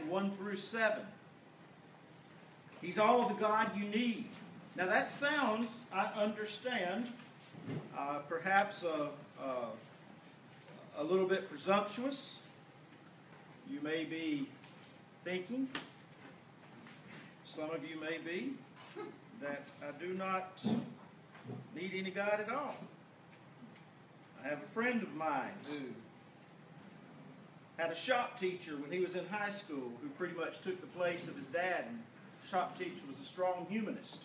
1 through 7. He's all the God you need. Now that sounds, I understand, perhaps a little bit presumptuous. You may be thinking, some of you may be, that I do not need any God at all. I have a friend of mine who had a shop teacher when he was in high school who pretty much took the place of his dad. And the shop teacher was a strong humanist.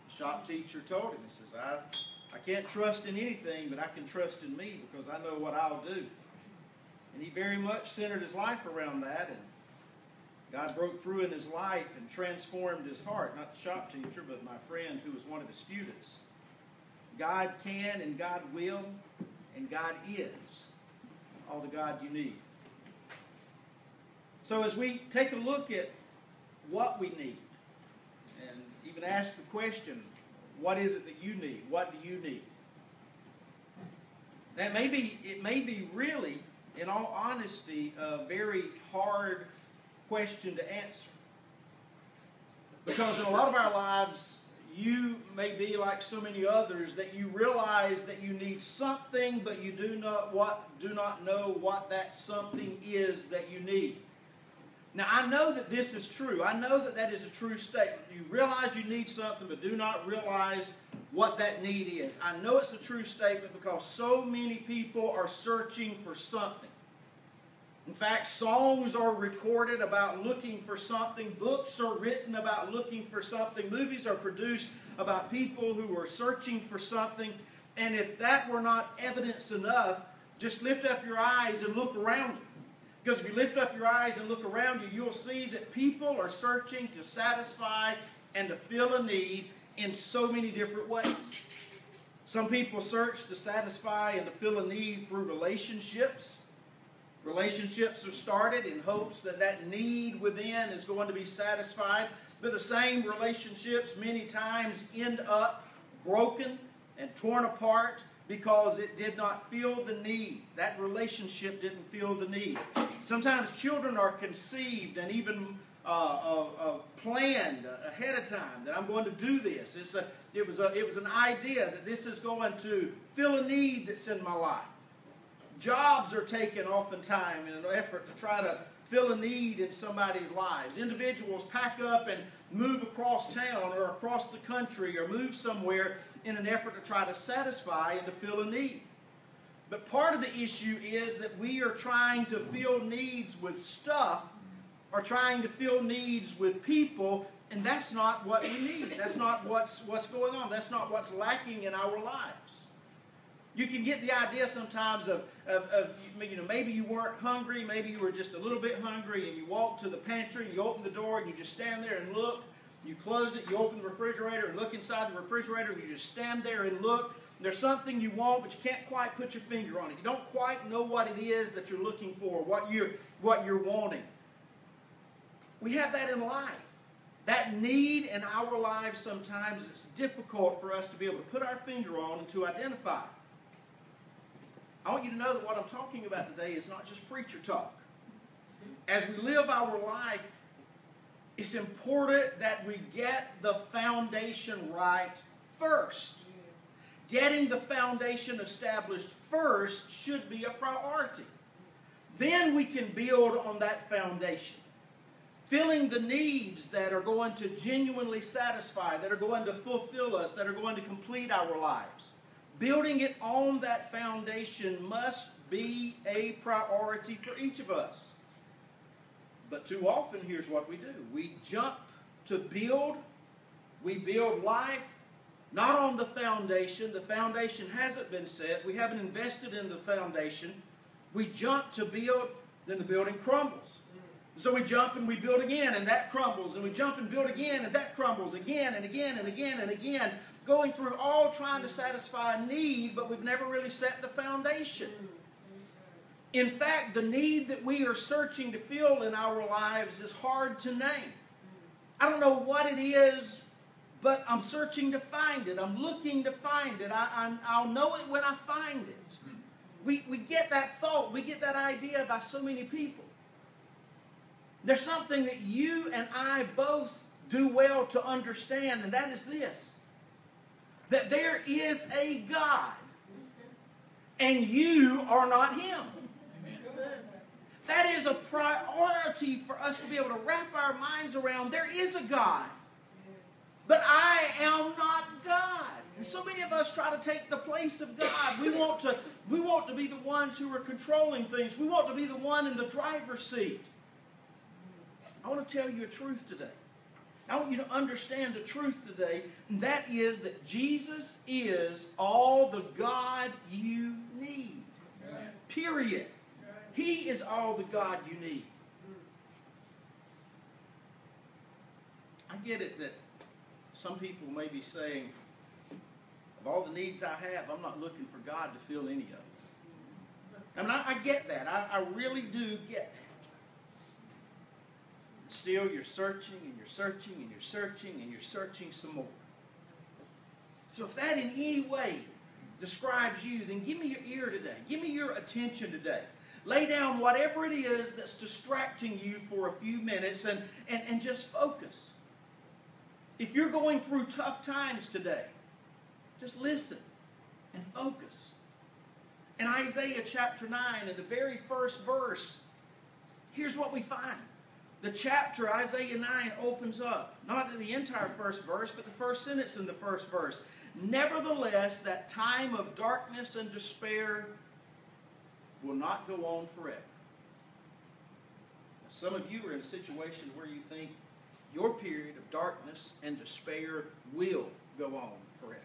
The shop teacher told him, he says, I can't trust in anything, but I can trust in me because I know what I'll do. And he very much centered his life around that, and God broke through in his life and transformed his heart. Not the shop teacher, but my friend who was one of his students. God can and God will and God is all the God you need. So as we take a look at what we need, and even ask the question, what is it that you need? What do you need? It may be really, in all honesty, a very hard question to answer. Because in a lot of our lives, you may be like so many others that you realize that you need something, but you do not know what that something is that you need. Now, I know that this is true. I know that that is a true statement. You realize you need something, but do not realize what that need is. I know it's a true statement because so many people are searching for something. In fact, songs are recorded about looking for something. Books are written about looking for something. Movies are produced about people who are searching for something. And if that were not evidence enough, just lift up your eyes and look around you. Because if you lift up your eyes and look around you, you'll see that people are searching to satisfy and to fill a need in so many different ways. Some people search to satisfy and to fill a need through relationships. Relationships are started in hopes that that need within is going to be satisfied. But the same relationships many times end up broken and torn apart because it did not fill the need. That relationship didn't fill the need. Sometimes children are conceived and even planned ahead of time that I'm going to do this. It was an idea that this is going to fill a need that's in my life. Jobs are taken oftentimes in an effort to try to fill a need in somebody's lives. Individuals pack up and move across town or across the country or move somewhere in an effort to try to satisfy and to fill a need. But part of the issue is that we are trying to fill needs with stuff or trying to fill needs with people, and that's not what we need. That's not what's going on. That's not what's lacking in our lives. You can get the idea sometimes of maybe you weren't hungry, maybe you were just a little bit hungry, and you walk to the pantry, you open the door, and you just stand there and look. You close it, you open the refrigerator and look inside the refrigerator, and you just stand there and look. There's something you want, but you can't quite put your finger on it. You don't quite know what it is that you're looking for, what you're wanting. We have that in life. That need in our lives sometimes it's difficult for us to be able to put our finger on and to identify. I want you to know that what I'm talking about today is not just preacher talk. As we live our life, it's important that we get the foundation right first. Getting the foundation established first should be a priority. Then we can build on that foundation. Filling the needs that are going to genuinely satisfy, that are going to fulfill us, that are going to complete our lives. Building it on that foundation must be a priority for each of us. But too often, here's what we do. We jump to build. We build life not on the foundation. The foundation hasn't been set. We haven't invested in the foundation. We jump to build, then the building crumbles. So we jump and we build again, and that crumbles. And we jump and build again, and that crumbles again and again and again and again. Going through all trying to satisfy a need, but we've never really set the foundation. In fact, the need that we are searching to fill in our lives is hard to name. I don't know what it is, but I'm searching to find it. I'm looking to find it. I'll know it when I find it. We get that thought, we get that idea by so many people. There's something that you and I both do well to understand, and that is this: that there is a God, and you are not Him. That is a priority for us to be able to wrap our minds around. There is a God, but I am not God. And so many of us try to take the place of God. We want to be the ones who are controlling things. We want to be the one in the driver's seat. I want to tell you a truth today. I want you to understand the truth today, and that is that Jesus is all the God you need. Period. He is all the God you need. I get it that some people may be saying, of all the needs I have, I'm not looking for God to fill any of them. I mean, I get that. I really do get that. Still, you're searching and you're searching and you're searching and you're searching some more. So if that in any way describes you, then give me your ear today. Give me your attention today. Lay down whatever it is that's distracting you for a few minutes and just focus. If you're going through tough times today, just listen and focus. In Isaiah chapter 9, in the very first verse, here's what we find. The chapter, Isaiah 9, opens up, not the entire first verse, but the first sentence in the first verse. Nevertheless, that time of darkness and despair will not go on forever. Now, some of you are in a situation where you think your period of darkness and despair will go on forever.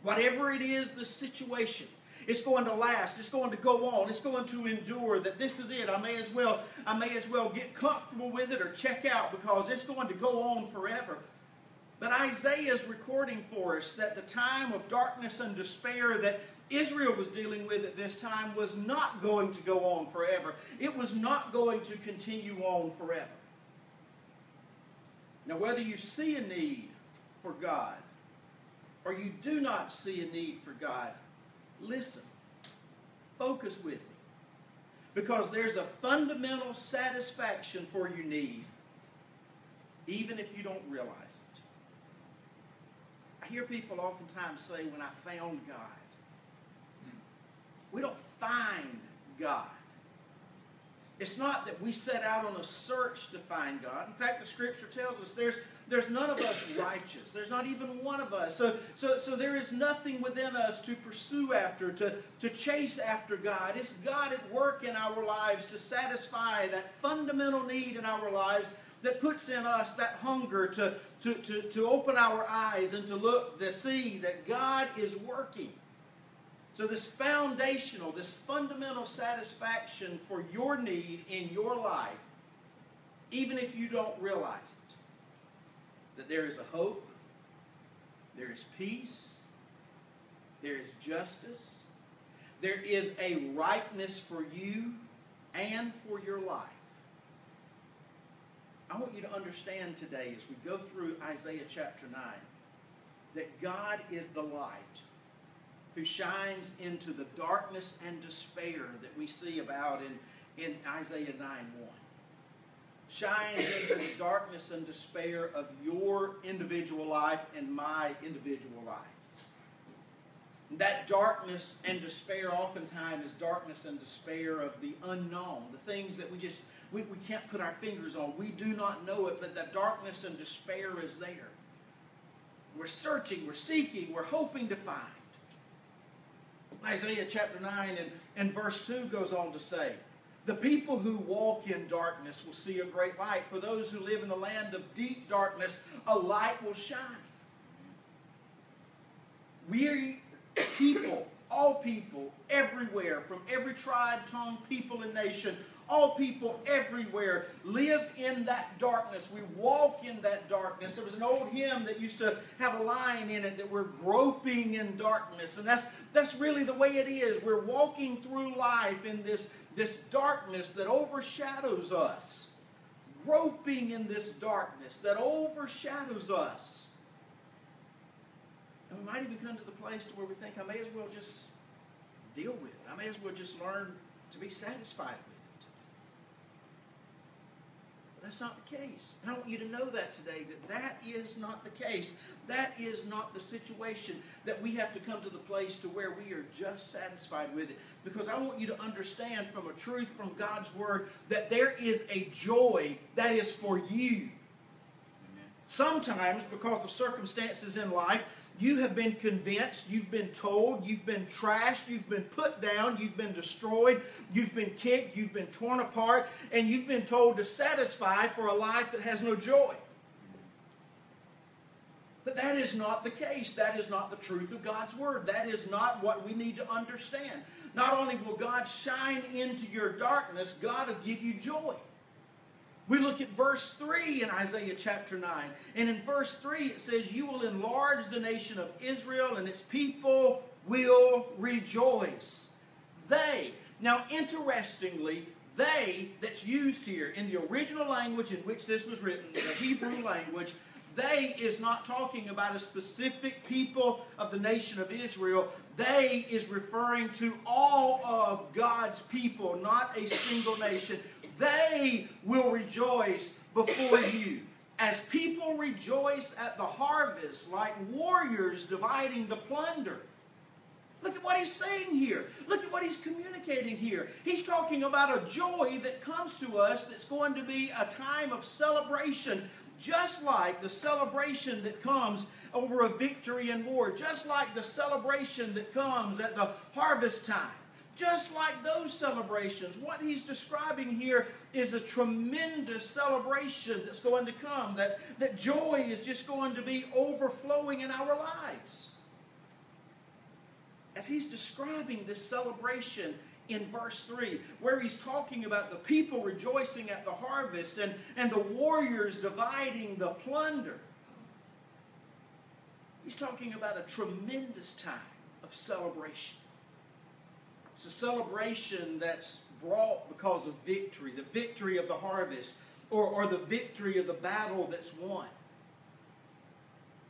Whatever it is, the situation, it's going to last. It's going to go on. It's going to endure. That this is it. I may as well get comfortable with it or check out because it's going to go on forever. But Isaiah is recording for us that the time of darkness and despair that Israel was dealing with at this time was not going to go on forever. It was not going to continue on forever. Now, whether you see a need for God or you do not see a need for God, listen. Focus with me. Because there's a fundamental satisfaction for your need, even if you don't realize it. I hear people oftentimes say, when I found God. We don't find God. It's not that we set out on a search to find God. In fact, the Scripture tells us there's none of us righteous. There's not even one of us. So there is nothing within us to pursue after, to chase after God. It's God at work in our lives to satisfy that fundamental need in our lives that puts in us that hunger to open our eyes and to look, to see that God is working. So this foundational, this fundamental satisfaction for your need in your life, even if you don't realize it, that there is a hope, there is peace, there is justice, there is a rightness for you and for your life. I want you to understand today as we go through Isaiah chapter 9 that God is the light who shines into the darkness and despair that we see about in Isaiah 9:1. Shines into the darkness and despair of your individual life and my individual life. That darkness and despair oftentimes is darkness and despair of the unknown, the things that we can't put our fingers on. We do not know it, but that darkness and despair is there. We're searching, we're seeking, we're hoping to find. Isaiah chapter 9 and verse 2 goes on to say, the people who walk in darkness will see a great light. For those who live in the land of deep darkness, a light will shine. We people, all people, everywhere, from every tribe, tongue, people, and nation, all people everywhere live in that darkness. We walk in that darkness. There was an old hymn that used to have a line in it that we're groping in darkness. And that's really the way it is. We're walking through life in this darkness that overshadows us. Groping in this darkness that overshadows us. And we might even come to the place to where we think, I may as well just deal with it. I may as well just learn to be satisfied with it. That's not the case. And I want you to know that today, that that is not the case. That is not the situation, that we have to come to the place to where we are just satisfied with it. Because I want you to understand from a truth from God's Word that there is a joy that is for you. Amen. Sometimes, because of circumstances in life, you have been convinced, you've been told, you've been trashed, you've been put down, you've been destroyed, you've been kicked, you've been torn apart, and you've been told to satisfy for a life that has no joy. But that is not the case. That is not the truth of God's Word. That is not what we need to understand. Not only will God shine into your darkness, God will give you joy. We look at verse 3 in Isaiah chapter 9. And in verse 3 it says, "You will enlarge the nation of Israel, and its people will rejoice." They. Now, interestingly, they that's used here in the original language in which this was written, the Hebrew language, they is not talking about a specific people of the nation of Israel. They is referring to all of God's people, not a single nation. They will rejoice before you. As people rejoice at the harvest, like warriors dividing the plunder. Look at what he's saying here. Look at what he's communicating here. He's talking about a joy that comes to us that's going to be a time of celebration, just like the celebration that comes over a victory in war, just like the celebration that comes at the harvest time. Just like those celebrations, what he's describing here is a tremendous celebration that's going to come, that joy is just going to be overflowing in our lives. As he's describing this celebration in verse 3, where he's talking about the people rejoicing at the harvest and the warriors dividing the plunder, he's talking about a tremendous time of celebration. It's a celebration that's brought because of victory, the victory of the harvest, or the victory of the battle that's won.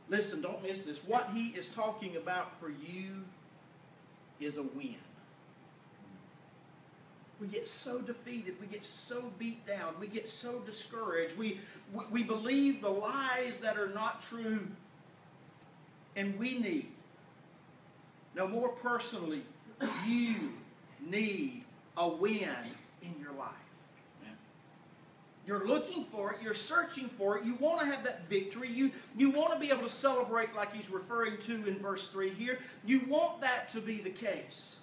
Listen, don't miss this. What he is talking about for you is a win. We get so defeated. We get so beat down. We get so discouraged. We believe the lies that are not true. And we need, no more personally, you need a win in your life. Yeah. You're looking for it. You're searching for it. You want to have that victory. You want to be able to celebrate like he's referring to in verse 3 here. You want that to be the case.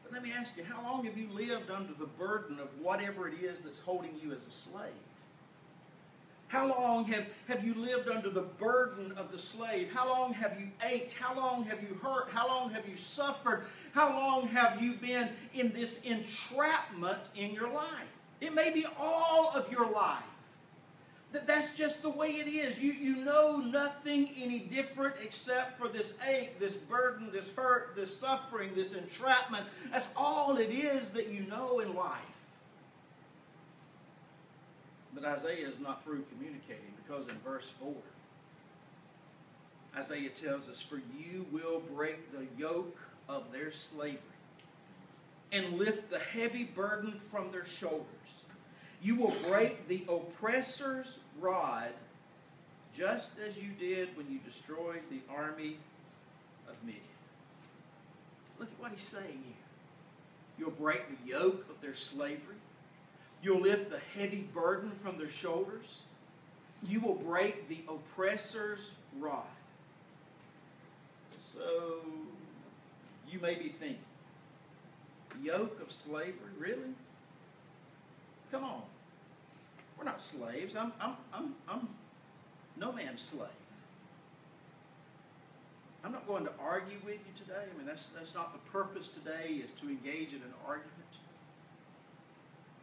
But let me ask you, how long have you lived under the burden of whatever it is that's holding you as a slave? How long have you lived under the burden of the slave? How long have you ached? How long have you hurt? How long have you suffered? How long have you been in this entrapment in your life? It may be all of your life. That's just the way it is. You know nothing any different except for this ache, this burden, this hurt, this suffering, this entrapment. That's all it is that you know in life. But Isaiah is not through communicating, because in verse 4, Isaiah tells us, "For you will break the yoke of their slavery and lift the heavy burden from their shoulders. You will break the oppressor's rod, just as you did when you destroyed the army of Midian." Look at what he's saying here. You'll break the yoke of their slavery. You'll lift the heavy burden from their shoulders. You will break the oppressor's rod. So, you may be thinking, yoke of slavery? Really? Come on. We're not slaves. I'm no man's slave. I'm not going to argue with you today. I mean, that's not the purpose today, is to engage in an argument.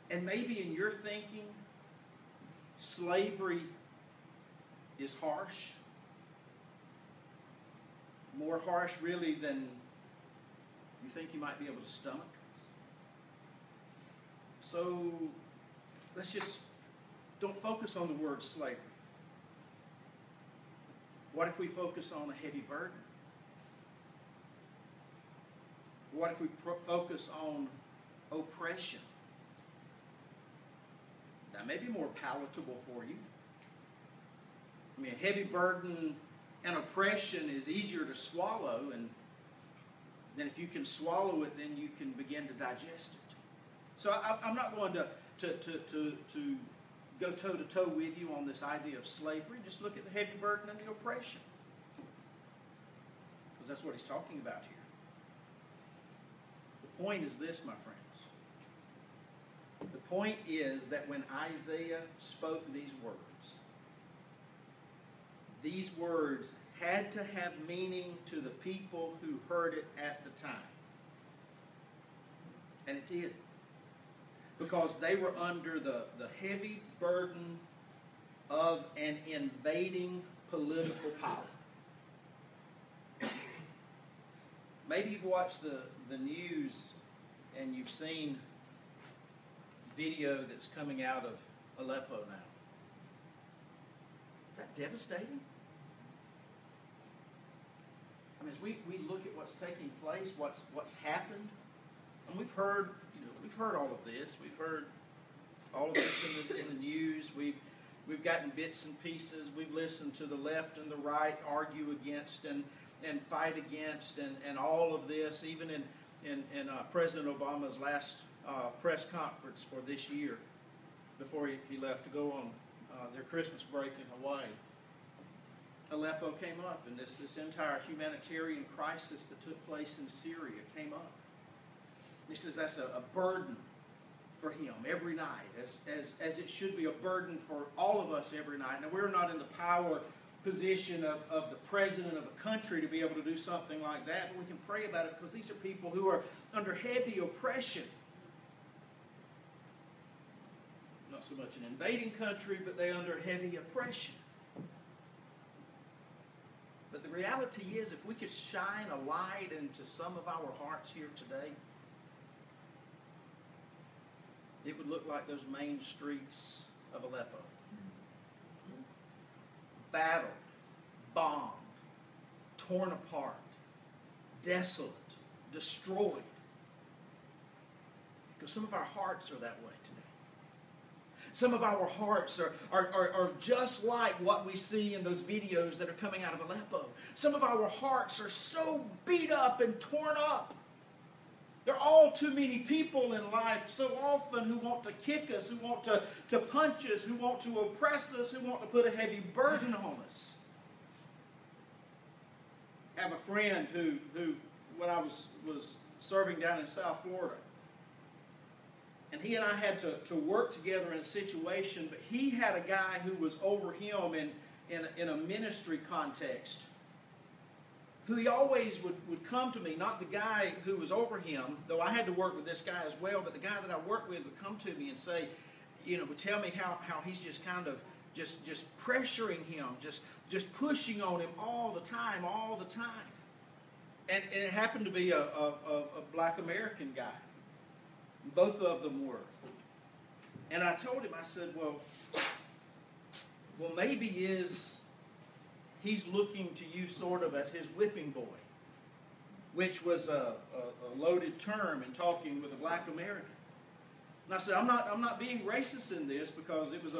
And maybe in your thinking, slavery is harsh. More harsh, really, than you think you might be able to stomach. So, let's just don't focus on the word slavery. What if we focus on a heavy burden? What if we focus on oppression? That may be more palatable for you. I mean, a heavy burden and oppression is easier to swallow, and then if you can swallow it, then you can begin to digest it. So I'm not going to go toe-to-toe with you on this idea of slavery. Just look at the heavy burden and the oppression, because that's what he's talking about here. The point is this, my friends. The point is that when Isaiah spoke these words had to have meaning to the people who heard it at the time. And it did. Because they were under the heavy burden of an invading political power. Maybe you've watched the news and you've seen video that's coming out of Aleppo now. Is that devastating? I mean, as we look at what's taking place, what's happened, and we've heard all of this. We've heard all of this in the news. We've gotten bits and pieces. We've listened to the left and the right argue against and fight against and all of this, even in President Obama's last press conference for this year, before he left to go on their Christmas break in Hawaii. Aleppo came up, and this entire humanitarian crisis that took place in Syria came up. He says that's a burden for him every night, as it should be a burden for all of us every night. Now, we're not in the power position of the president of a country to be able to do something like that, but we can pray about it because these are people who are under heavy oppression. Not so much an invading country, but they're under heavy oppression. But the reality is, if we could shine a light into some of our hearts here today, it would look like those main streets of Aleppo. Battled, bombed, torn apart, desolate, destroyed. Because some of our hearts are that way today. Some of our hearts are just like what we see in those videos that are coming out of Aleppo. Some of our hearts are so beat up and torn up. There are all too many people in life so often who want to kick us, who want to punch us, who want to oppress us, who want to put a heavy burden on us. I have a friend who when I was serving down in South Florida, and he and I had to work together in a situation, but he had a guy who was over him in a ministry context, who he always would come to me, not the guy who was over him, though I had to work with this guy as well, but the guy that I worked with would come to me and say, would tell me how he's just kind of just pressuring him, just pushing on him all the time. And it happened to be a black American guy. Both of them were. And I told him, I said, well maybe he's looking to you sort of as his whipping boy, which was a loaded term in talking with a black American. And I said, I'm not being racist in this, because it was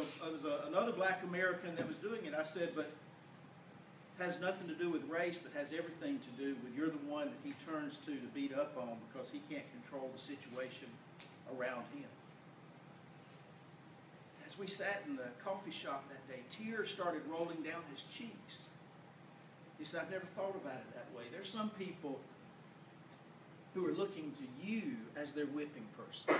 another black American that was doing it. I said, but it has nothing to do with race, but has everything to do with you're the one that he turns to beat up on because he can't control the situation around him. As we sat in the coffee shop that day, tears started rolling down his cheeks. He said, I've never thought about it that way. There's some people who are looking to you as their whipping person.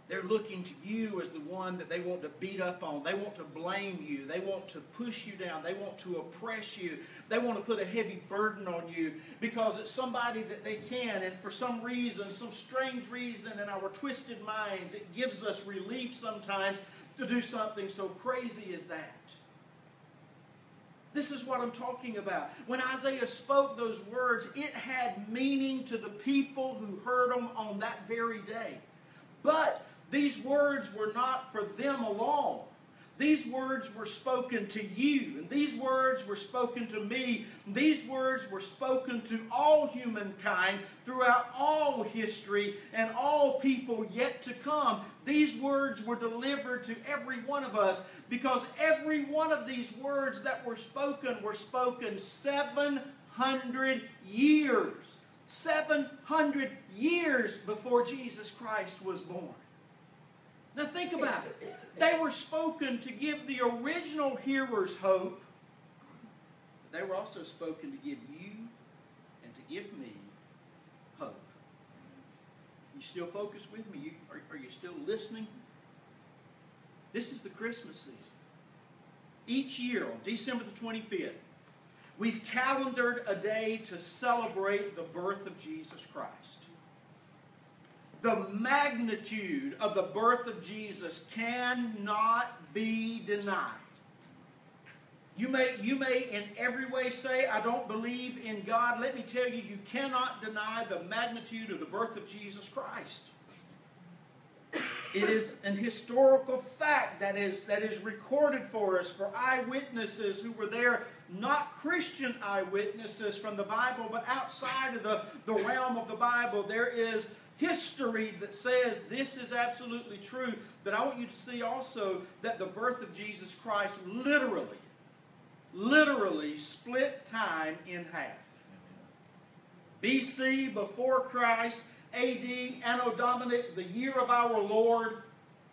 They're looking to you as the one that they want to beat up on. They want to blame you. They want to push you down. They want to oppress you. They want to put a heavy burden on you because it's somebody that they can. And for some reason, some strange reason in our twisted minds, it gives us relief sometimes to do something so crazy as that. This is what I'm talking about. When Isaiah spoke those words, it had meaning to the people who heard them on that very day. But these words were not for them alone. These words were spoken to you, and these words were spoken to me. These words were spoken to all humankind throughout all history and all people yet to come. These words were delivered to every one of us because every one of these words that were spoken 700 years. 700 years before Jesus Christ was born. Now think about it. They were spoken to give the original hearers hope. But they were also spoken to give you and to give me hope. You still focused with me? Are you still listening? This is the Christmas season. Each year on December the 25th, we've calendared a day to celebrate the birth of Jesus Christ. The magnitude of the birth of Jesus cannot be denied. You may in every way say, I don't believe in God. Let me tell you, you cannot deny the magnitude of the birth of Jesus Christ. It is an historical fact that is recorded for us for eyewitnesses who were there, not Christian eyewitnesses from the Bible, but outside of the realm of the Bible. There is history that says this is absolutely true. But I want you to see also that the birth of Jesus Christ literally split time in half. BC, before Christ, AD, Anno Domini, the year of our Lord,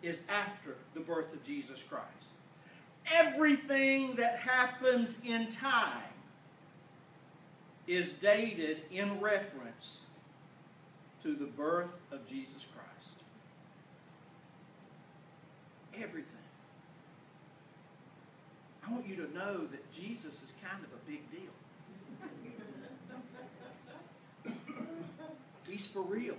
is after the birth of Jesus Christ. Everything that happens in time is dated in reference to the birth of Jesus Christ. Everything. I want you to know that Jesus is kind of a big deal. He's for real.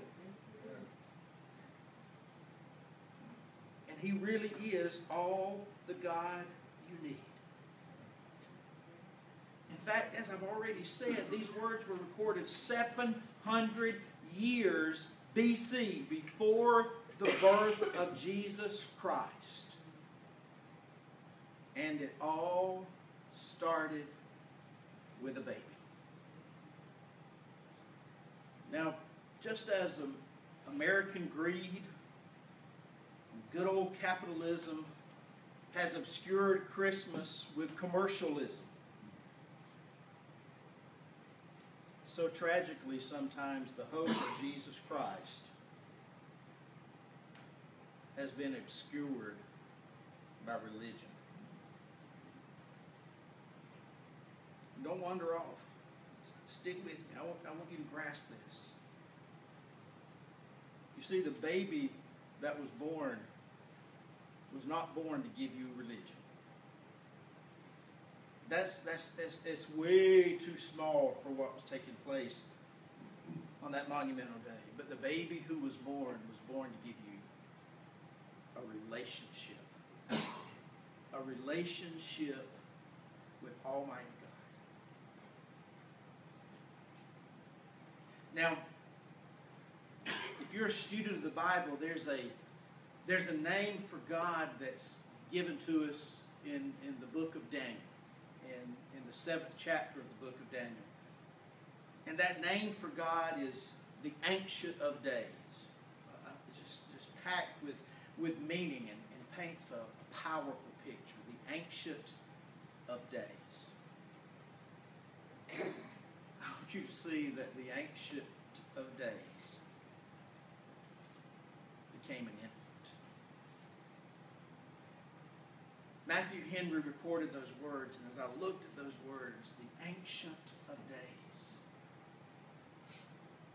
And He really is all the God you need. In fact, as I've already said, these words were recorded 700 years BC, before the birth of Jesus Christ. And it all started with a baby. Now, just as American greed, good old capitalism has obscured Christmas with commercialism, so tragically sometimes the hope of Jesus Christ has been obscured by religion. Don't wander off. Stick with me. I want you to grasp this. You see, the baby that was born was not born to give you religion. That's way too small for what was taking place on that monumental day. But the baby who was born to give you a relationship. A relationship with Almighty God. Now, if you're a student of the Bible, there's a name for God that's given to us in the book of Daniel, in the 7th chapter of the book of Daniel. And that name for God is the Ancient of Days. Just packed with meaning and paints a powerful picture. The Ancient of Days. I want you to see that the Ancient of Days became an infant. Matthew Henry recorded those words, and as I looked at those words, the Ancient of Days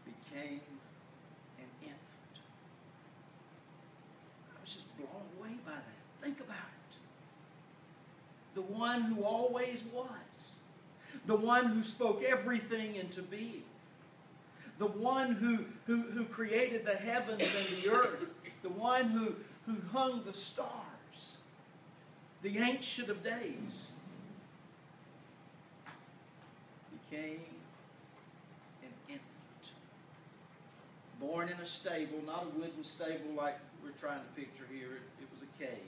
became an infant. I was just blown away by that. Think about it. The one who always was. The one who spoke everything into being. The one who created the heavens and the earth. The one who hung the stars. The Ancient of Days became an infant. Born in a stable, not a wooden stable like we're trying to picture here. It was a cave.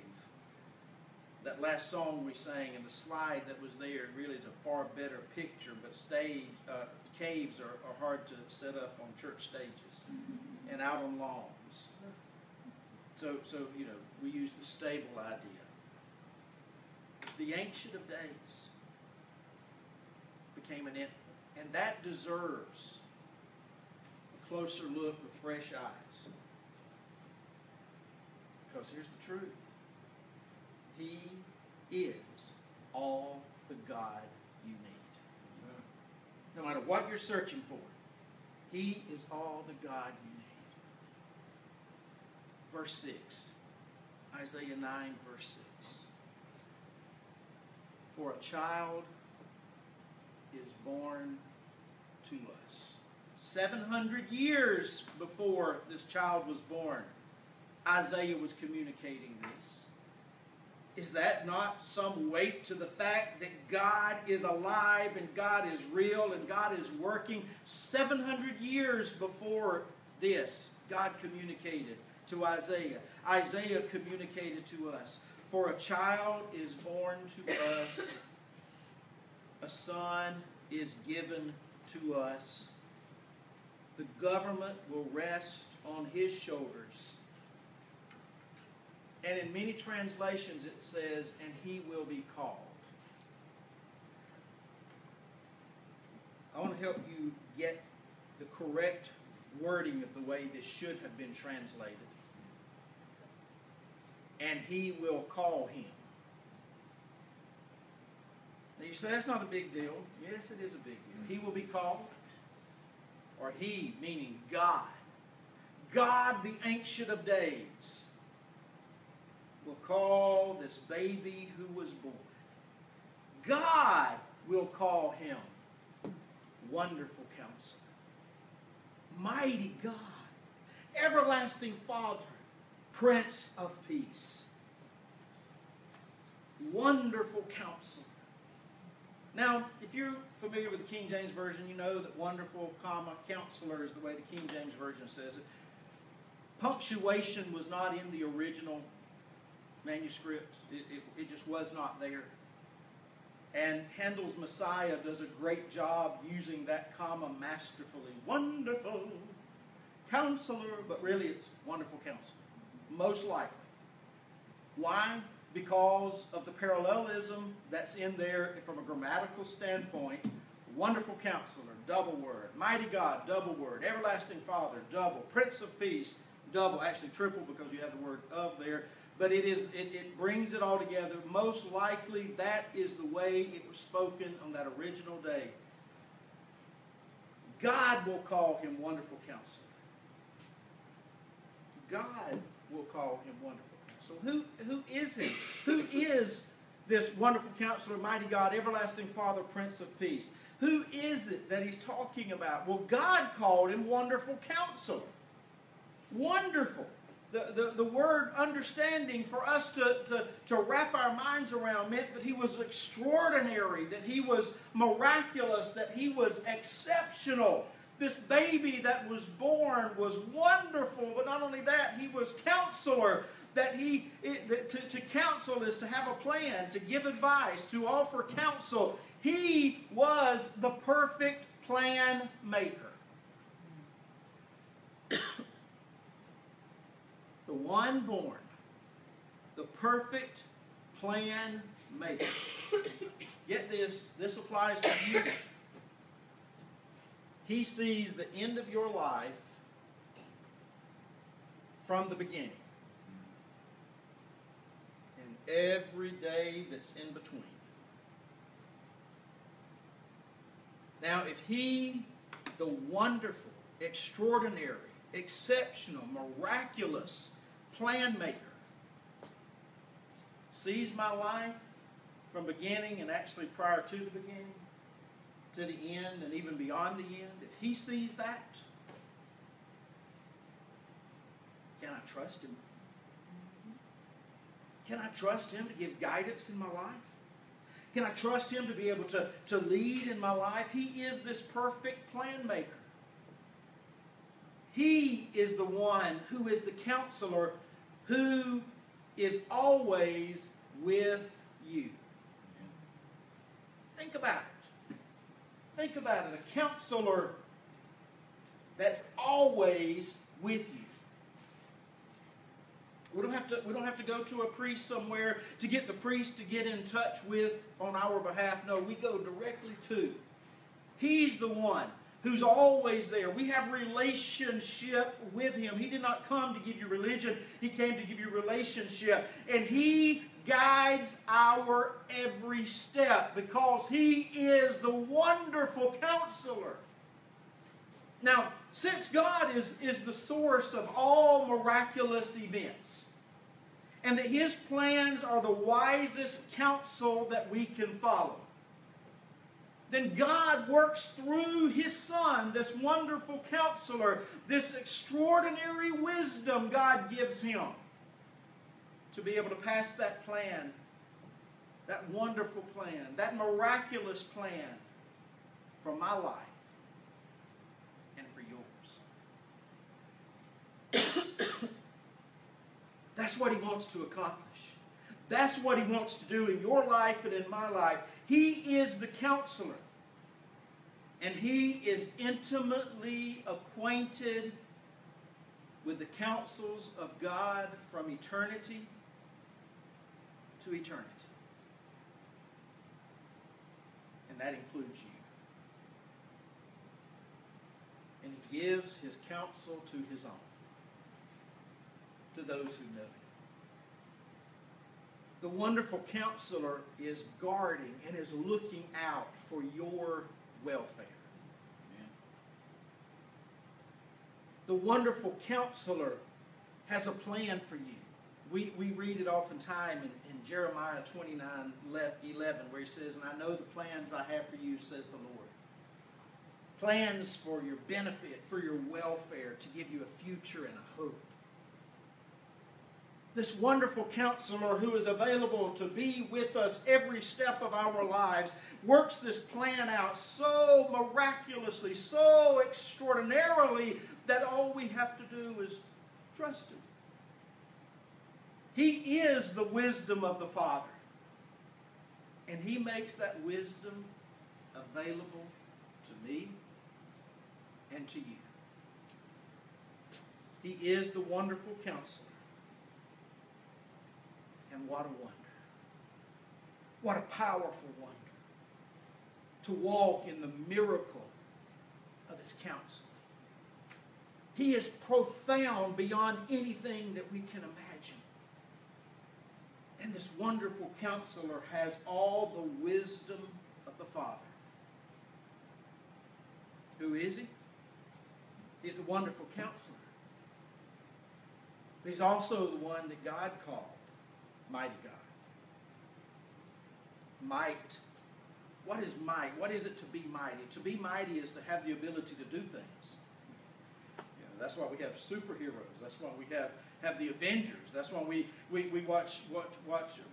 that last song we sang and the slide that was there really is a far better picture, but caves are hard to set up on church stages and out on lawns. So we use the stable idea. The Ancient of Days became an infant, and that deserves a closer look with fresh eyes. Because here's the truth. He is all the God you need. No matter what you're searching for, He is all the God you need. Verse 6. Isaiah 9, verse 6. For a child is born to us. 700 years before this child was born, Isaiah was communicating this. Is that not some weight to the fact that God is alive and God is real and God is working? 700 years before this, God communicated to Isaiah. Isaiah communicated to us. For a child is born to us, a son is given to us. The government will rest on his shoulders. And in many translations it says, and he will be called. I want to help you get the correct wording of the way this should have been translated. And he will call him. Now you say, that's not a big deal. Yes, it is a big deal. He will be called. Or he, meaning God. God, the Ancient of Days, will call this baby who was born. God will call him Wonderful Counselor, Mighty God, Everlasting Father, Prince of Peace, Wonderful Counselor. Now, if you're familiar with the King James Version, you know that wonderful, counselor is the way the King James Version says it. Punctuation was not in the original manuscript. It just was not there. And Handel's Messiah does a great job using that comma masterfully. Wonderful Counselor, but really it's Wonderful Counselor. Most likely. Why? Because of the parallelism that's in there from a grammatical standpoint. Wonderful Counselor, double word. Mighty God, double word. Everlasting Father, double. Prince of Peace, double. Actually triple because you have the word of there. But it brings it all together. Most likely that is the way it was spoken on that original day. God will call him Wonderful Counselor. God will call him Wonderful Counselor. Who is he? Who is this Wonderful Counselor, Mighty God, Everlasting Father, Prince of Peace? Who is it that he's talking about? Well, God called him Wonderful Counselor. Wonderful. The word understanding for us to wrap our minds around meant that he was extraordinary, that he was miraculous, that he was exceptional. This baby that was born was wonderful, but not only that, he was counselor. To counsel is to have a plan, to give advice, to offer counsel. He was the perfect plan maker. The one born, the perfect plan maker. Get this, this applies to you. He sees the end of your life from the beginning. And every day that's in between. Now, if he, the wonderful, extraordinary, exceptional, miraculous plan maker, sees my life from beginning and actually prior to the beginning, to the end and even beyond the end, if he sees that, can I trust him? Can I trust him to give guidance in my life? Can I trust him to be able to lead in my life? He is this perfect plan maker. He is the one who is the counselor who is always with you. Think about it. Think about it. A counselor that's always with you. We don't have to go to a priest somewhere to get the priest to get in touch with on our behalf. No, we go directly to. He's the one who's always there. We have relationship with Him. He did not come to give you religion. He came to give you relationship. And He guides our every step because He is the wonderful counselor. Now, since God is the source of all miraculous events, and that His plans are the wisest counsel that we can follow, then God works through His Son, this wonderful counselor, this extraordinary wisdom God gives Him to be able to pass that plan, that wonderful plan, that miraculous plan for my life and for yours. That's what He wants to accomplish. That's what He wants to do in your life and in my life. He is the counselor. And He is intimately acquainted with the counsels of God from eternity to eternity. And that includes you. And He gives His counsel to His own, to those who know Him. The wonderful counselor is guarding and is looking out for your welfare. Amen. The wonderful counselor has a plan for you. We read it oftentimes in Jeremiah 29:11, where He says, "And I know the plans I have for you, says the Lord. Plans for your benefit, for your welfare, to give you a future and a hope." This wonderful counselor who is available to be with us every step of our lives works this plan out so miraculously, so extraordinarily, that all we have to do is trust Him. He is the wisdom of the Father. And He makes that wisdom available to me and to you. He is the wonderful counselor. And what a wonder. What a powerful wonder. To walk in the miracle of His counsel. He is profound beyond anything that we can imagine. And this wonderful counselor has all the wisdom of the Father. Who is He? He's the wonderful counselor. But He's also the one that God called Mighty God. Might. What is might? What is it to be mighty? To be mighty is to have the ability to do things. That's why we have superheroes. That's why we have the Avengers. That's why we watch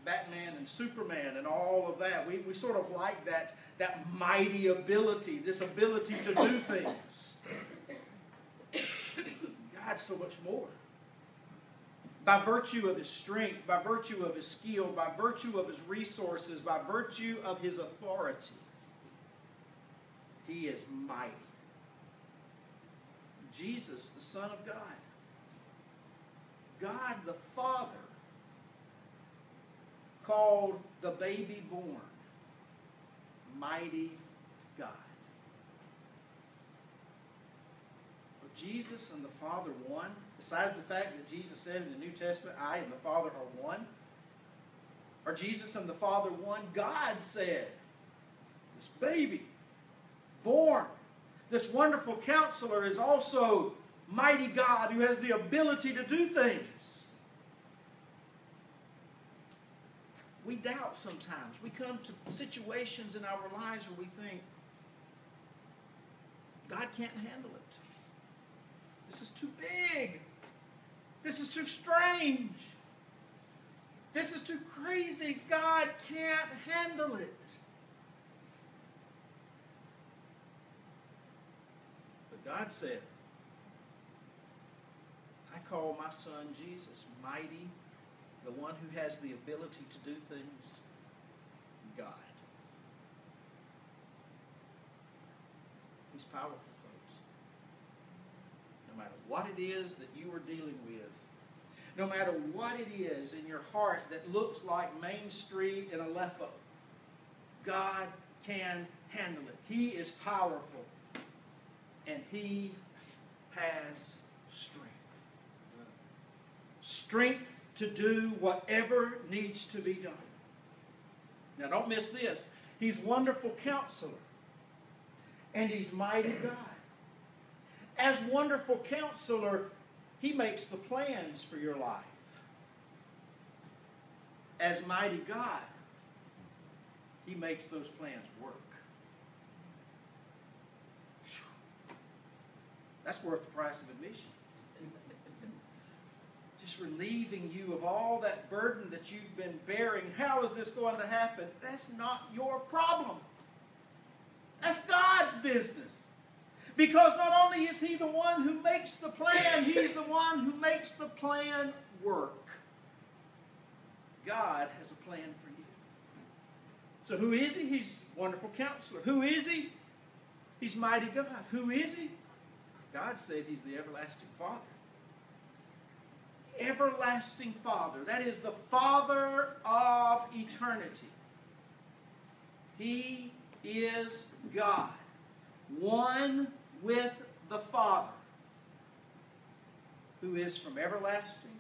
Batman and Superman and all of that. We sort of like that mighty ability, this ability to do things. God's so much more. By virtue of His strength, by virtue of His skill, by virtue of His resources, by virtue of His authority, He is mighty. Jesus, the Son of God. God the Father called the baby born Mighty God. Are Jesus and the Father one? Besides the fact that Jesus said in the New Testament, I and the Father are one. Are Jesus and the Father one? God said, this baby born, this wonderful counselor is also mighty God who has the ability to do things. We doubt sometimes. We come to situations in our lives where we think, God can't handle it. This is too big. This is too strange. This is too crazy. God can't handle it. But God said, I call my Son Jesus mighty, the one who has the ability to do things. God. He's powerful, folks. No matter what it is that you are dealing with, no matter what it is in your heart that looks like Main Street in Aleppo, God can handle it. He is powerful, and He has strength. Strength to do whatever needs to be done. Now don't miss this. He's wonderful counselor, and He's mighty God. As wonderful counselor, He makes the plans for your life. As mighty God, He makes those plans work. That's worth the price of admission. Just relieving you of all that burden that you've been bearing. How is this going to happen? That's not your problem. That's God's business. Because not only is He the one who makes the plan, He's the one who makes the plan work. God has a plan for you. So who is He? He's wonderful counselor. Who is He? He's mighty God. Who is He? God said He's the everlasting Father. Everlasting Father. That is the Father of eternity. He is God. One with the Father, who is from everlasting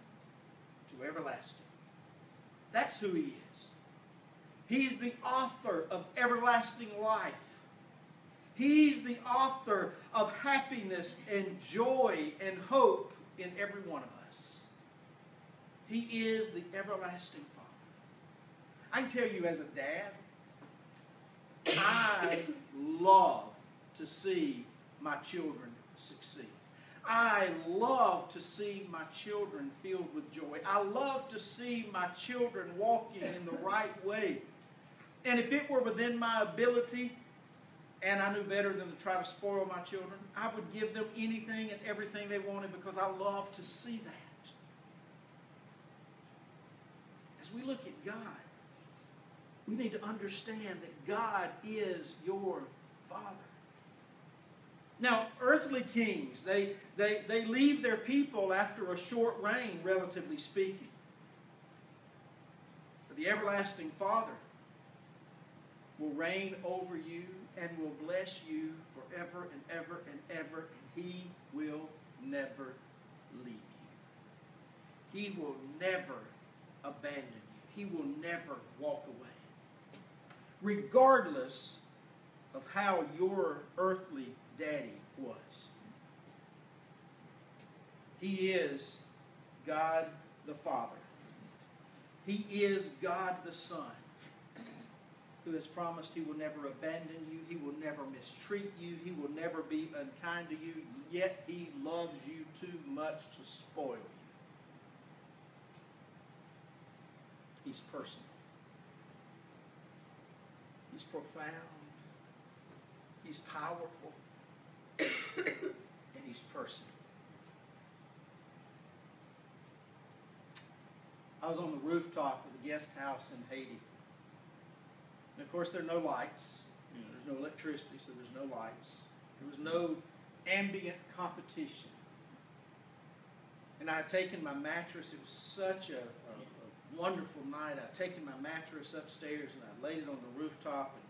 to everlasting. That's who He is. He's the author of everlasting life. He's the author of happiness and joy and hope in every one of us. He is the everlasting Father. I can tell you as a dad, I love to see my children succeed. I love to see my children filled with joy. I love to see my children walking in the right way. And if it were within my ability, and I knew better than to try to spoil my children, I would give them anything and everything they wanted because I love to see that. As we look at God, we need to understand that God is your Father. Now, earthly kings, they leave their people after a short reign, relatively speaking. But the everlasting Father will reign over you and will bless you forever and ever and ever, and He will never leave you. He will never abandon you. He will never walk away. Regardless of how your earthly daddy was. He is God the Father. He is God the Son, who has promised He will never abandon you, He will never mistreat you, He will never be unkind to you, yet He loves you too much to spoil you. He's personal. He's profound. He's powerful. And He's personal. I was on the rooftop of a guest house in Haiti. And of course, there are no lights. There's no electricity, so there's no lights. There was no ambient competition. And I had taken my mattress. It was such a wonderful night. I'd taken my mattress upstairs and I laid it on the rooftop and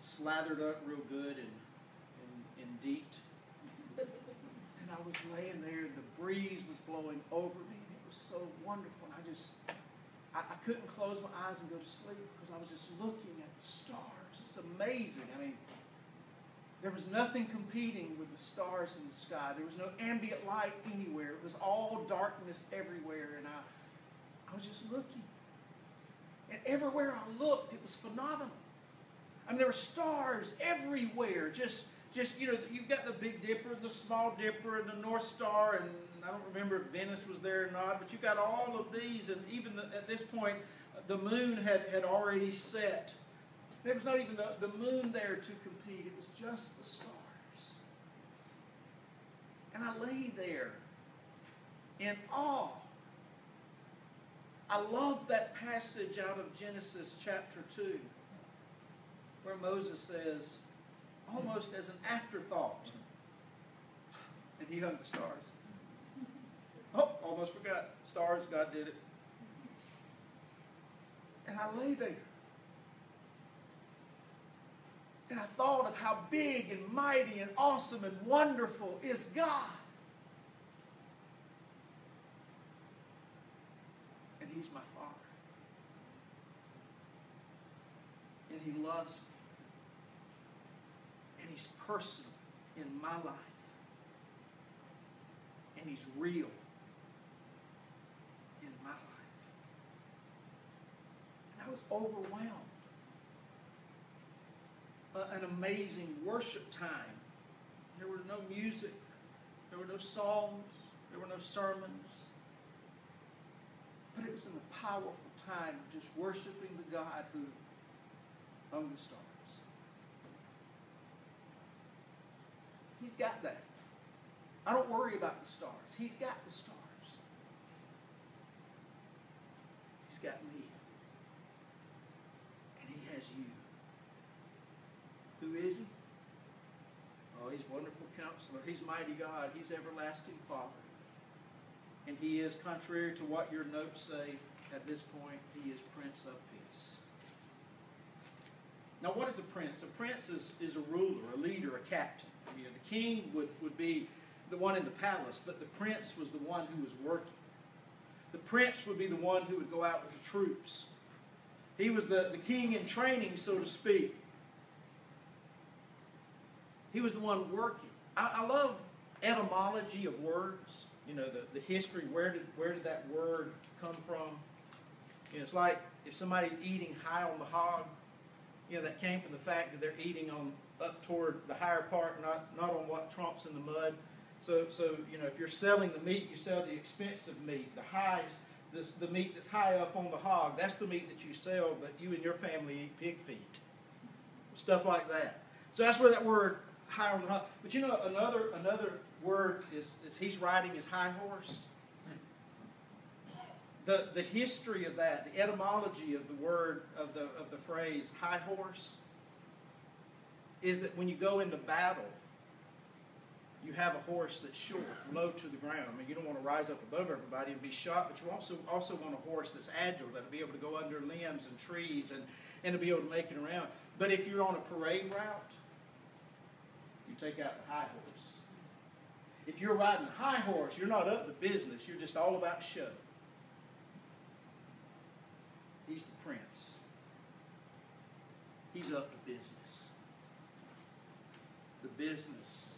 slathered up real good in DEET. And I was laying there and the breeze was blowing over me and it was so wonderful. And I couldn't close my eyes and go to sleep because I was just looking at the stars. It's amazing. I mean, there was nothing competing with the stars in the sky. There was no ambient light anywhere. It was all darkness everywhere. And I was just looking. And everywhere I looked, it was phenomenal. I mean, there were stars everywhere. Just you've got the Big Dipper, the Small Dipper, and the North Star, and I don't remember if Venus was there or not, but you've got all of these, and even at this point, the moon had already set. There was not even the moon there to compete. It was just the stars. And I lay there in awe. I love that passage out of Genesis chapter 2 where Moses says, almost as an afterthought, and he hung the stars. Oh, almost forgot. Stars, God did it. And I lay there. And I thought of how big and mighty and awesome and wonderful is God. And He's my Father. And He loves me. And He's personal in my life. And He's real in my life. And I was overwhelmed. An amazing worship time. There were no music. There were no songs. There were no sermons. But it was a powerful time of just worshiping the God who hung the stars. He's got that. I don't worry about the stars. He's got the stars. He's got me. And He has you. Who is He? Oh, He's wonderful counselor. He's mighty God. He's everlasting Father. And He is, contrary to what your notes say at this point, He is Prince of Peace. Now, what is a prince? A prince is a ruler, a leader, a captain. You know, the king would be the one in the palace, but the prince was the one who was working. The prince would be the one who would go out with the troops. He was the king in training, so to speak. He was the one working. I love etymology of words. You know, the history, where did that word come from? You know, it's like if somebody's eating high on the hog, you know, that came from the fact that they're eating on up toward the higher part, not on what trumps in the mud. So you know, if you're selling the meat, you sell the expensive meat, the meat that's high up on the hog. That's the meat that you sell, but you and your family eat pig feet, stuff like that. So that's where that word high on the hog. But you know, another word is he's riding his high horse. The history of that, the etymology of the word of the phrase high horse, is that when you go into battle, you have a horse that's short, low to the ground. I mean, you don't want to rise up above everybody and be shot, but you also want a horse that's agile, that'll be able to go under limbs and trees and to be able to make it around. But if you're on a parade route, you take out the high horse. If you're riding a high horse, you're not up to business. You're just all about show. He's the prince. He's up to business. The business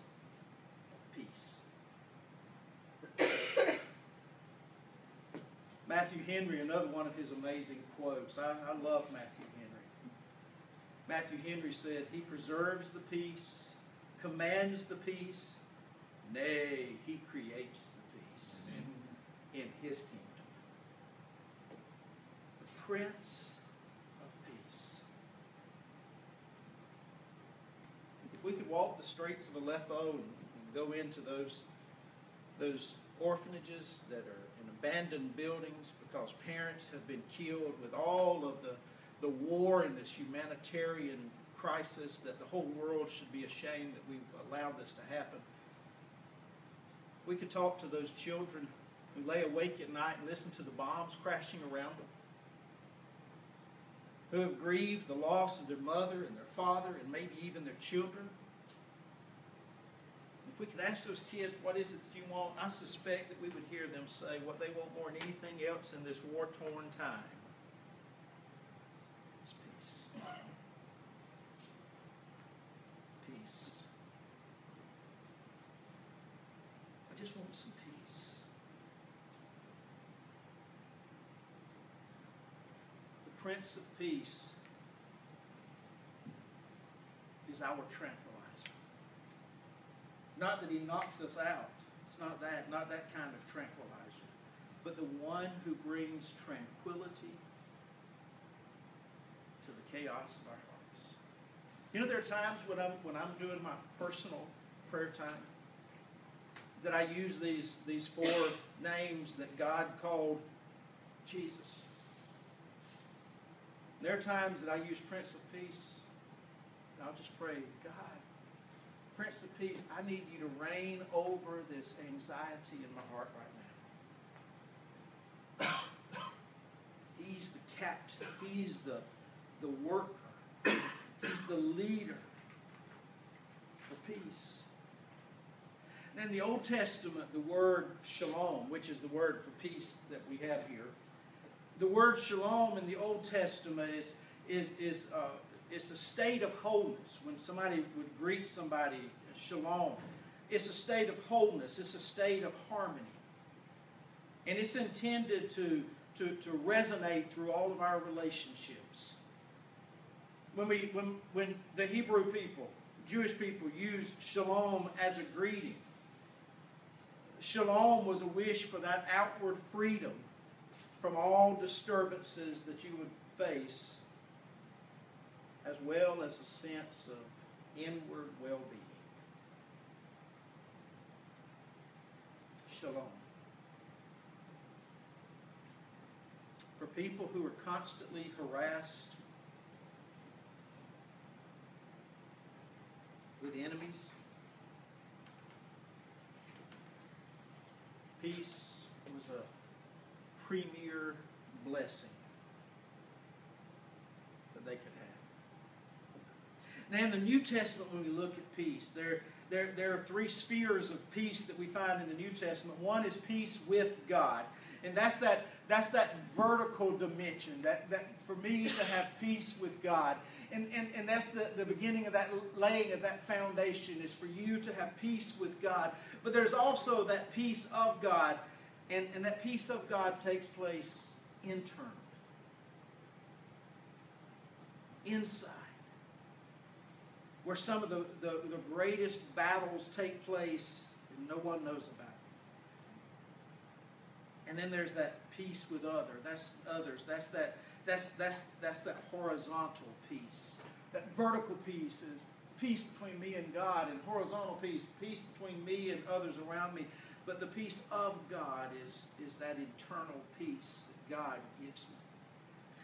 of peace. Matthew Henry, another one of his amazing quotes. I love Matthew Henry. Matthew Henry said, "He preserves the peace, commands the peace, nay, He creates the peace in His kingdom." The Prince of Peace. If we could walk the streets of Aleppo and go into those orphanages that are in abandoned buildings because parents have been killed, with all of the war and this humanitarian crisis that the whole world should be ashamed that we've allowed this to happen. We could talk to those children who lay awake at night and listen to the bombs crashing around them, who have grieved the loss of their mother and their father and maybe even their children. If we could ask those kids, what is it that you want? I suspect that we would hear them say what they want more than anything else in this war-torn time is peace. Peace. I just want some peace. The Prince of Peace is our tranquilizer. Not that He knocks us out. It's not that kind of tranquilizer. But the one who brings tranquility to the chaos of our hearts. You know, there are times when I'm doing my personal prayer time that I use these four names that God called Jesus. There are times that I use Prince of Peace. I'll just pray, God, Prince of Peace, I need you to reign over this anxiety in my heart right now. He's the captain. He's the worker. He's the leader for peace. And in the Old Testament, the word shalom, which is the word for peace that we have here, the word shalom in the Old Testament is a state of wholeness. When somebody would greet somebody, shalom, it's a state of wholeness. It's a state of harmony. And it's intended to resonate through all of our relationships. When the Hebrew people, Jewish people, used shalom as a greeting, shalom was a wish for that outward freedom from all disturbances that you would face, as well as a sense of inward well-being. Shalom. For people who are constantly harassed with enemies, peace was a premier blessing that they could have. Now in the New Testament, when we look at peace, there are three spheres of peace that we find in the New Testament. One is peace with God. And that's that vertical dimension, that for me to have peace with God. And that's the beginning of that laying of that foundation, is for you to have peace with God. But there's also that peace of God, and that peace of God takes place internally, inside, where some of the greatest battles take place and no one knows about. And then there's that peace with others. That's that horizontal peace. That vertical peace is peace between me and God, and horizontal peace between me and others around me. But the peace of God is that eternal peace that God gives me.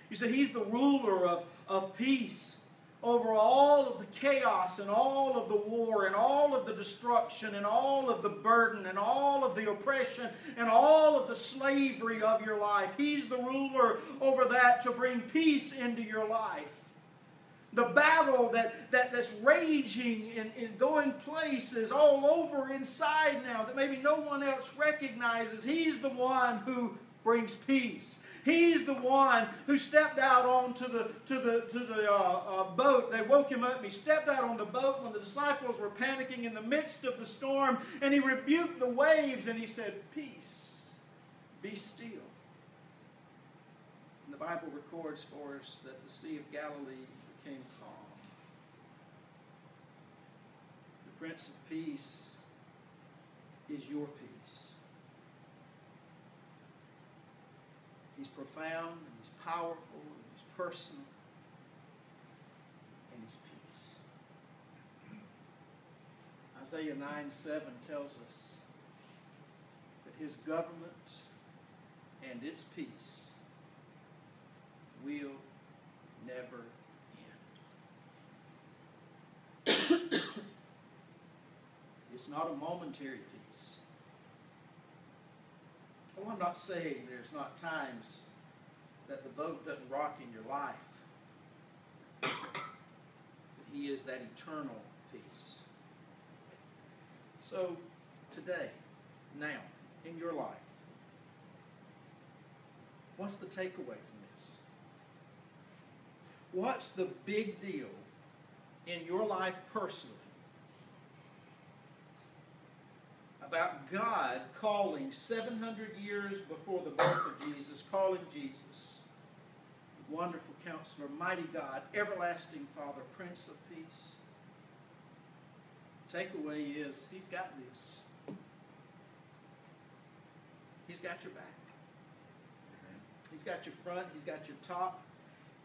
You see, He's the ruler of peace over all of the chaos and all of the war and all of the destruction and all of the burden and all of the oppression and all of the slavery of your life. He's the ruler over that to bring peace into your life. The battle that's raging and going places all over inside now that maybe no one else recognizes, He's the one who brings peace. He's the one who stepped out onto the boat. They woke Him up, and He stepped out on the boat when the disciples were panicking in the midst of the storm, and He rebuked the waves, and He said, "Peace, be still." And the Bible records for us that the Sea of Galilee became calm. The Prince of Peace is your peace. He's profound, and He's powerful, and He's personal, and He's peace. Isaiah 9:7 tells us that His government and its peace will never end. It's not a momentary peace. Oh, I'm not saying there's not times that the boat doesn't rock in your life. But He is that eternal peace. So, today, now, in your life, what's the takeaway from this? What's the big deal in your life personally about God calling 700 years before the birth of Jesus, calling Jesus Wonderful Counselor, Mighty God, Everlasting Father, Prince of Peace? Takeaway is He's got this. He's got your back. He's got your front. He's got your top.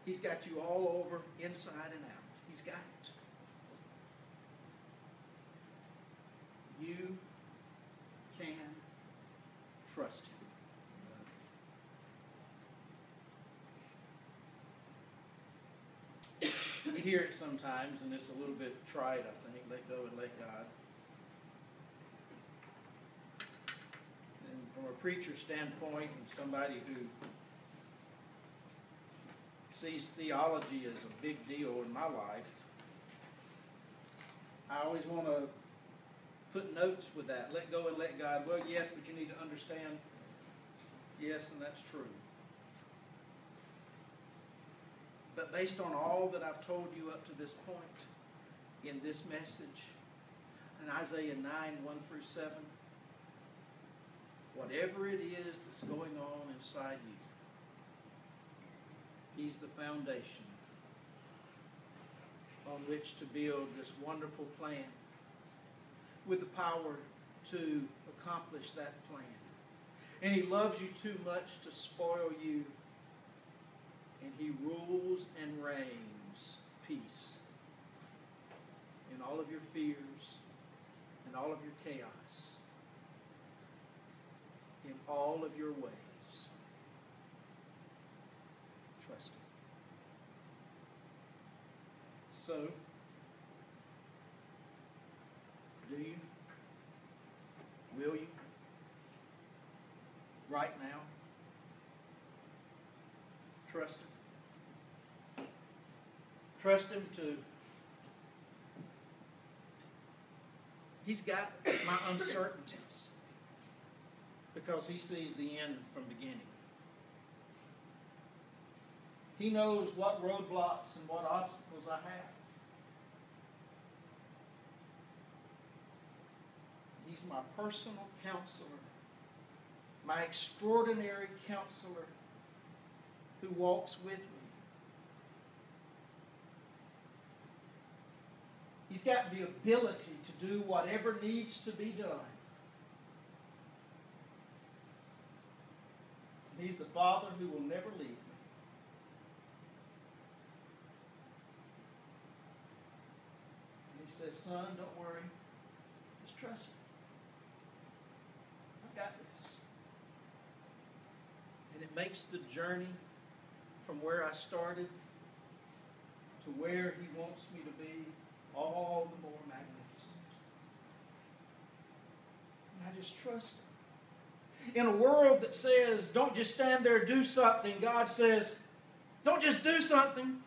He's got you all over, inside and out. He's got it. You can trust Him. We hear it sometimes, and it's a little bit trite, I think. Let go and let God. And from a preacher's standpoint, and somebody who sees theology as a big deal in my life, I always want to put notes with that. Let go and let God. Well, yes, but you need to understand. Yes, and that's true. But based on all that I've told you up to this point in this message, in Isaiah 9, 1 through 7, whatever it is that's going on inside you, He's the foundation on which to build this wonderful plan with the power to accomplish that plan. And He loves you too much to spoil you. And He rules and reigns peace in all of your fears, in all of your chaos, in all of your ways. Trust Him. So, do you? Will you? Right now? Trust Him. Trust Him to... He's got my uncertainties because He sees the end from beginning. He knows what roadblocks and what obstacles I have. He's my personal counselor, my extraordinary counselor who walks with me. He's got the ability to do whatever needs to be done. And He's the Father who will never leave me. And He says, son, don't worry. Just trust me. I've got this. And it makes the journey from where I started to where He wants me to be all the more magnificent. And I just trust Him. In a world that says, don't just stand there, do something, God says, don't just do something,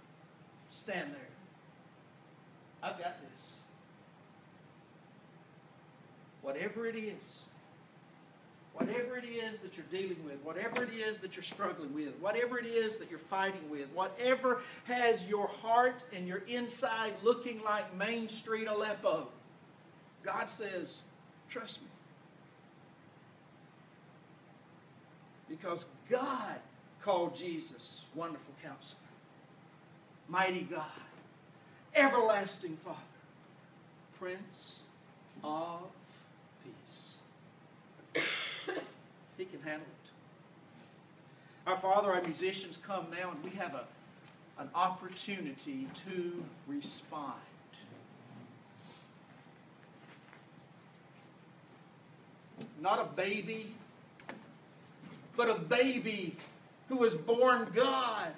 stand there. I've got this. Whatever it is that you're dealing with, whatever it is that you're struggling with, whatever it is that you're fighting with, whatever has your heart and your inside looking like Main Street Aleppo, God says, trust me. Because God called Jesus Wonderful Counselor, Mighty God, Everlasting Father, Prince of Peace. He can handle it. Our Father, our musicians come now, and we have an opportunity to respond. Not a baby, but a baby who was born God.